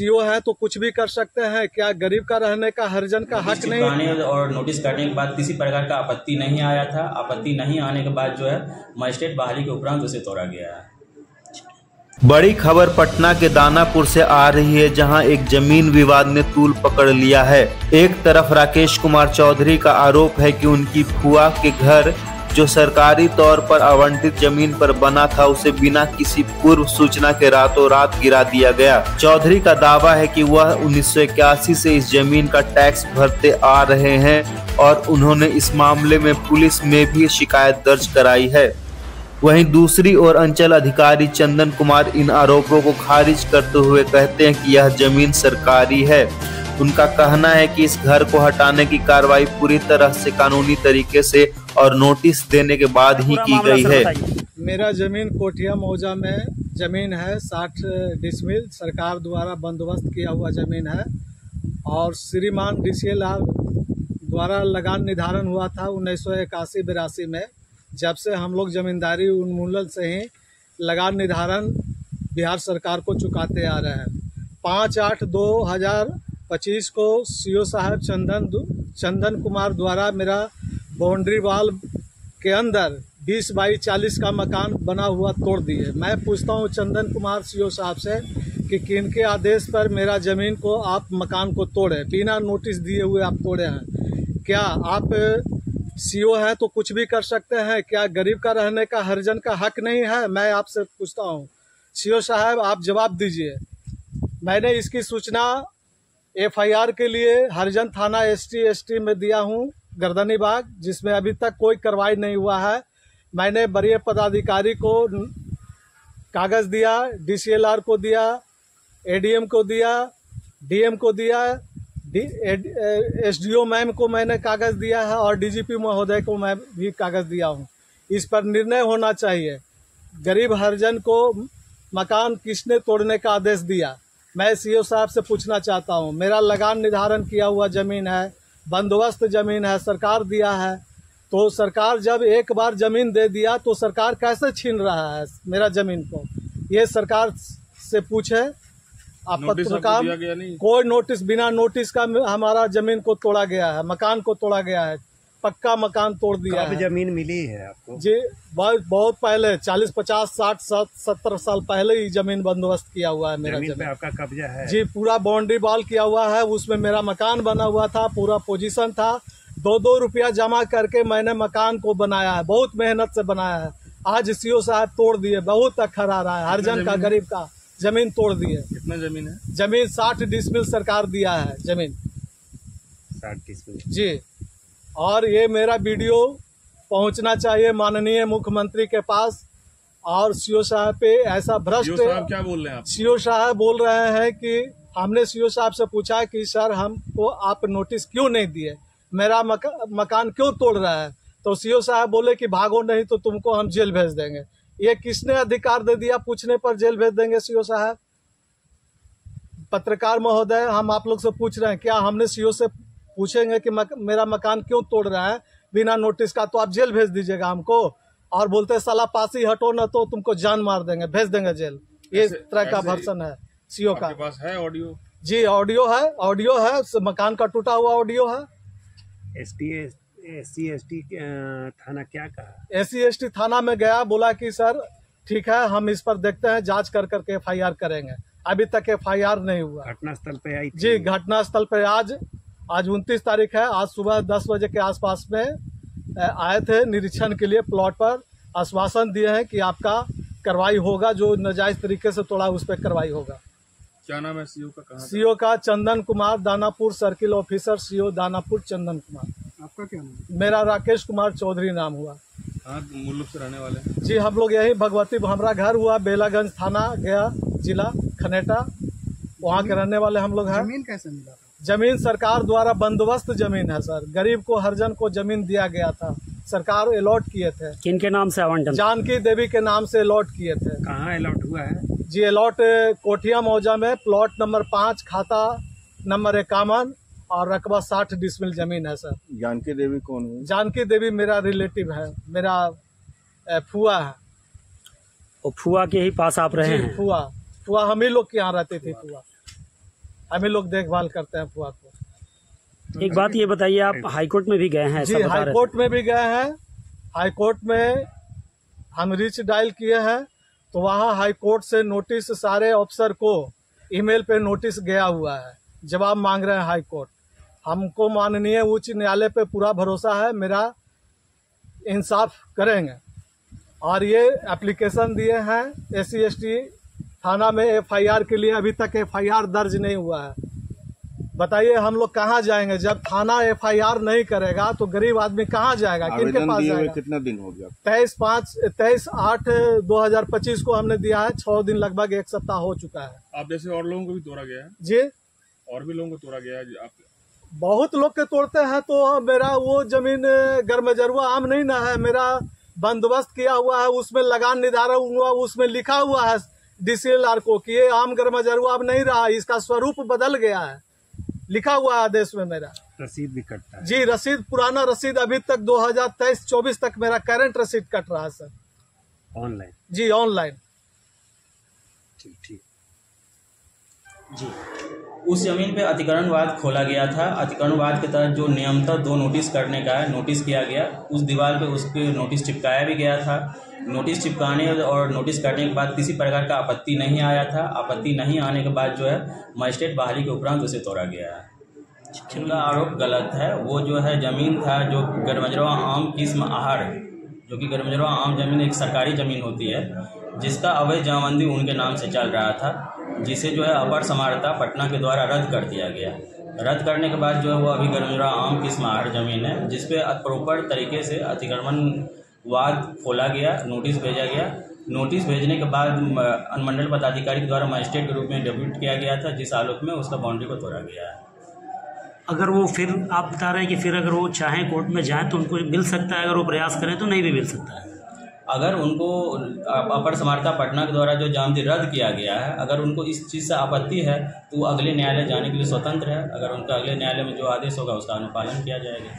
CO है तो कुछ भी कर सकते हैं क्या? गरीब का रहने का हरिजन का हक नहीं? और नोटिस करने के बाद किसी प्रकार का आपत्ति नहीं आया था। आपत्ति नहीं आने के बाद जो है मजिस्ट्रेट बहाली के उपरांत उसे तोड़ा गया है। बड़ी खबर पटना के दानापुर से आ रही है, जहां एक जमीन विवाद ने तूल पकड़ लिया है। एक तरफ राकेश कुमार चौधरी का आरोप है कि उनकी फुआ के घर जो सरकारी तौर पर आवंटित जमीन पर बना था, उसे बिना किसी पूर्व सूचना के रातों रात गिरा दिया गया। चौधरी का दावा है कि वह 1981 से इस जमीन का टैक्स भरते आ रहे हैं और उन्होंने इस मामले में पुलिस में भी शिकायत दर्ज कराई है। वहीं दूसरी ओर अंचल अधिकारी चंदन कुमार इन आरोपों को खारिज करते हुए कहते हैं कि यह जमीन सरकारी है। उनका कहना है कि इस घर को हटाने की कार्रवाई पूरी तरह से कानूनी तरीके से और नोटिस देने के बाद ही की गई है। मेरा जमीन कोठिया मौजा में जमीन है, 60 डिसमिल सरकार द्वारा बंदोबस्त किया हुआ जमीन है और श्रीमान DCLR द्वारा लगान निर्धारण हुआ था 1981-82 में। जब से हम लोग जमींदारी उन्मूलन से ही लगान निर्धारण बिहार सरकार को चुकाते आ रहे हैं। 5/8/2025 को सीओ साहब चंदन कुमार द्वारा मेरा बाउंड्री वाल के अंदर 20/40 का मकान बना हुआ तोड़ दिए। मैं पूछता हूं चंदन कुमार सीओ साहब से कि किनके आदेश पर मेरा जमीन को आप मकान को तोड़े, बिना नोटिस दिए हुए आप तोड़े हैं? क्या आप सीओ है तो कुछ भी कर सकते हैं क्या? गरीब का रहने का हरिजन का हक नहीं है? मैं आपसे पूछता हूं सीओ साहब, आप जवाब दीजिए। मैंने इसकी सूचना FIR के लिए हरिजन थाना ST में दिया हूं गर्दनीबाग, जिसमें अभी तक कोई कार्रवाई नहीं हुआ है। मैंने वरीय पदाधिकारी को कागज दिया, DCLR को दिया, ADM को दिया, DM को दिया, SDO मैम को मैंने कागज दिया है और DGP महोदय को मैं भी कागज दिया हूं। इस पर निर्णय होना चाहिए। गरीब हरिजन को मकान किसने तोड़ने का आदेश दिया? मैं सीओ साहब से पूछना चाहता हूं। मेरा लगान निर्धारण किया हुआ जमीन है, बंदोबस्त जमीन है, सरकार दिया है, तो सरकार जब एक बार जमीन दे दिया तो सरकार कैसे छीन रहा है मेरा जमीन को? ये सरकार से पूछे। आप पत्रकार, कोई नोटिस, बिना नोटिस का हमारा जमीन को तोड़ा गया है, मकान को तोड़ा गया है, पक्का मकान तोड़ दिया है। जमीन मिली है आपको? जी बहुत पहले, 40, 50, 60, 70 साल पहले ही जमीन बंदोबस्त किया हुआ है मेरा जमीन पे आपका कब्जा है? जी, पूरा बाउंड्री वॉल किया हुआ है, उसमें मेरा मकान बना हुआ था, पूरा पोजीशन था। 2-2 रुपया जमा करके मैंने मकान को बनाया है, बहुत मेहनत से बनाया है। आज सीओ साहब तोड़ दिए, बहुत अखर आ रहा है। हरिजन का, गरीब का जमीन तोड़ दिए। कितना जमीन है? जमीन 60 डिसमिल सरकार दिया है जमीन, 60 डिसमिल जी। और ये मेरा वीडियो पहुंचना चाहिए माननीय मुख्यमंत्री के पास। और सीओ साहब पे ऐसा भ्रष्ट, क्या बोल रहे हैं आप? सीओ साहब बोल रहे हैं कि हमने सीओ साहब से पूछा कि सर हमको आप नोटिस क्यों नहीं दिए, मेरा मकान क्यों तोड़ रहा है? तो सीओ साहब बोले कि भागो नहीं तो तुमको हम जेल भेज देंगे। ये किसने अधिकार दे दिया पूछने पर जेल भेज देंगे सीओ साहब? पत्रकार महोदय, हम आप लोग से पूछ रहे हैं, क्या हमने सीओ से पूछेंगे कि मेरा मकान क्यों तोड़ रहा है बिना नोटिस का, तो आप जेल भेज दीजिएगा हमको? और बोलते साला पासी हटो ना तो तुमको जान मार देंगे, भेज देंगे जेल। ये तरह का भर्सन है सीओ का। आपके पास है ऑडियो? जी ऑडियो है, मकान का टूटा हुआ ऑडियो है। SC/ST थाना क्या कहा? SC/ST थाना में गया, बोला कि सर ठीक है हम इस पर देखते हैं, जांच कर करके FIR करेंगे। अभी तक FIR नहीं हुआ। घटनास्थल पे आई थी? जी, घटनास्थल पे आज 29 तारीख है, आज सुबह 10 बजे के आसपास में आए थे निरीक्षण के लिए प्लॉट पर। आश्वासन दिए हैं कि आपका कार्रवाई होगा, जो नाजायज तरीके से तोड़ा उस पर कार्रवाई होगा। क्या नाम है सीओ का? सीओ का Chandan Kumar, Danapur circle officer CO Danapur Chandan Kumar. आपका क्या नाम? मेरा राकेश कुमार चौधरी नाम हुआ। मूल रूप से रहने वाले हैं? जी, हम लोग यही भगवती, हमारा घर हुआ बेलागंज थाना गया, जिला खनेटा, वहाँ के रहने वाले हम लोग हैं। जमीन कैसे मिला? जमीन सरकार द्वारा बंदोबस्त जमीन है सर। गरीब को, हरिजन को जमीन दिया गया था, सरकार अलॉट किए थे। किनके नाम से आवंटन? जानकी देवी के नाम से अलॉट किए थे। कहाँ अलॉट हुआ है? जी, अलॉट कोठिया मौजा में, प्लॉट नंबर 5, खाता नंबर 51 और रकबा 60 डिसमिल जमीन है सर। जानकी देवी कौन है? जानकी देवी मेरा रिलेटिव है, मेरा फुआ है। और फुआ के ही पास आप रहे हैं? फुआ हम ही लोग के यहाँ रहते थे। फुआ हम ही लोग देखभाल करते हैं फुआ को। एक बात ये बताइए, आप हाईकोर्ट में भी गए हैं? जी, हाईकोर्ट में भी गए हैं। हाईकोर्ट में हम रीच डायल किए हैं, तो वहाँ हाईकोर्ट से नोटिस सारे अफसर को ईमेल पे नोटिस गया हुआ है, जवाब मांग रहे हैं हाईकोर्ट। हमको माननीय उच्च न्यायालय पे पूरा भरोसा है, मेरा इंसाफ करेंगे। और ये एप्लीकेशन दिए हैं SC/ST थाना में FIR के लिए, अभी तक FIR दर्ज नहीं हुआ है। बताइए हम लोग कहाँ जाएंगे? जब थाना FIR नहीं करेगा तो गरीब आदमी कहाँ जाएगा, किनके पास जाएगा? कितना दिन हो गया? 23/8/2025 को हमने दिया है। 6 दिन, लगभग 1 सप्ताह हो चुका है। आप जैसे और लोगों को भी तोड़ा गया है? जी, और भी लोगों को तोड़ा गया है? आप बहुत लोग के तोड़ते हैं। तो मेरा वो जमीन गरमजरुआ आम नहीं ना है, मेरा बंदोबस्त किया हुआ है, उसमें लगान निर्धारण हुआ, उसमें लिखा हुआ है DCLR को कि ये आम गरमजरुआ अब नहीं रहा, इसका स्वरूप बदल गया है, लिखा हुआ है आदेश में। मेरा रसीद भी कटता है? जी, रसीद, पुराना रसीद अभी तक 2023-24 तक मेरा करंट रसीद कट रहा है सर। ऑनलाइन? जी, ऑनलाइन। ठीक जी, उस जमीन पे अतिक्रमणवाद खोला गया था। अतिक्रमणवाद के तहत जो नियमतः 2 नोटिस करने का है, नोटिस किया गया। उस दीवार पे उसके नोटिस चिपकाया भी गया था। नोटिस चिपकाने और नोटिस करने के बाद किसी प्रकार का आपत्ति नहीं आया था। आपत्ति नहीं आने के बाद जो है मजिस्ट्रेट बहाली के उपरांत उसे तोड़ा गया है। उनका आरोप गलत है। वो जो है ज़मीन था जो गरमजरवा आम किस्म आहर, जो कि गरमजरवा आम ज़मीन एक सरकारी ज़मीन होती है, जिसका अवैध जमाबंदी उनके नाम से चल रहा था, जिसे जो है अपर समाहर्ता पटना के द्वारा रद्द कर दिया गया। रद्द करने के बाद जो है वो अभी गरमजरवा आम किस्म आहर ज़मीन है, जिसपे प्रॉपर तरीके से अतिक्रमणवाद खोला गया, नोटिस भेजा गया। नोटिस भेजने के बाद अनुमंडल पदाधिकारी के द्वारा मजिस्ट्रेट के रूप में डेप्यूट किया गया था, जिस आलोक में उसका बाउंड्री को तोड़ा गया है। अगर वो फिर आप बता रहे हैं कि फिर अगर वो चाहें कोर्ट में जाएं तो उनको मिल सकता है, अगर वो प्रयास करें तो नहीं भी मिल सकता है? अगर उनको अपर समाहर्ता पटना के द्वारा जो जमानती रद्द किया गया है, अगर उनको इस चीज़ से आपत्ति है तो वो अगले न्यायालय जाने के लिए स्वतंत्र है। अगर उनका अगले न्यायालय में जो आदेश होगा उसका अनुपालन किया जाएगा।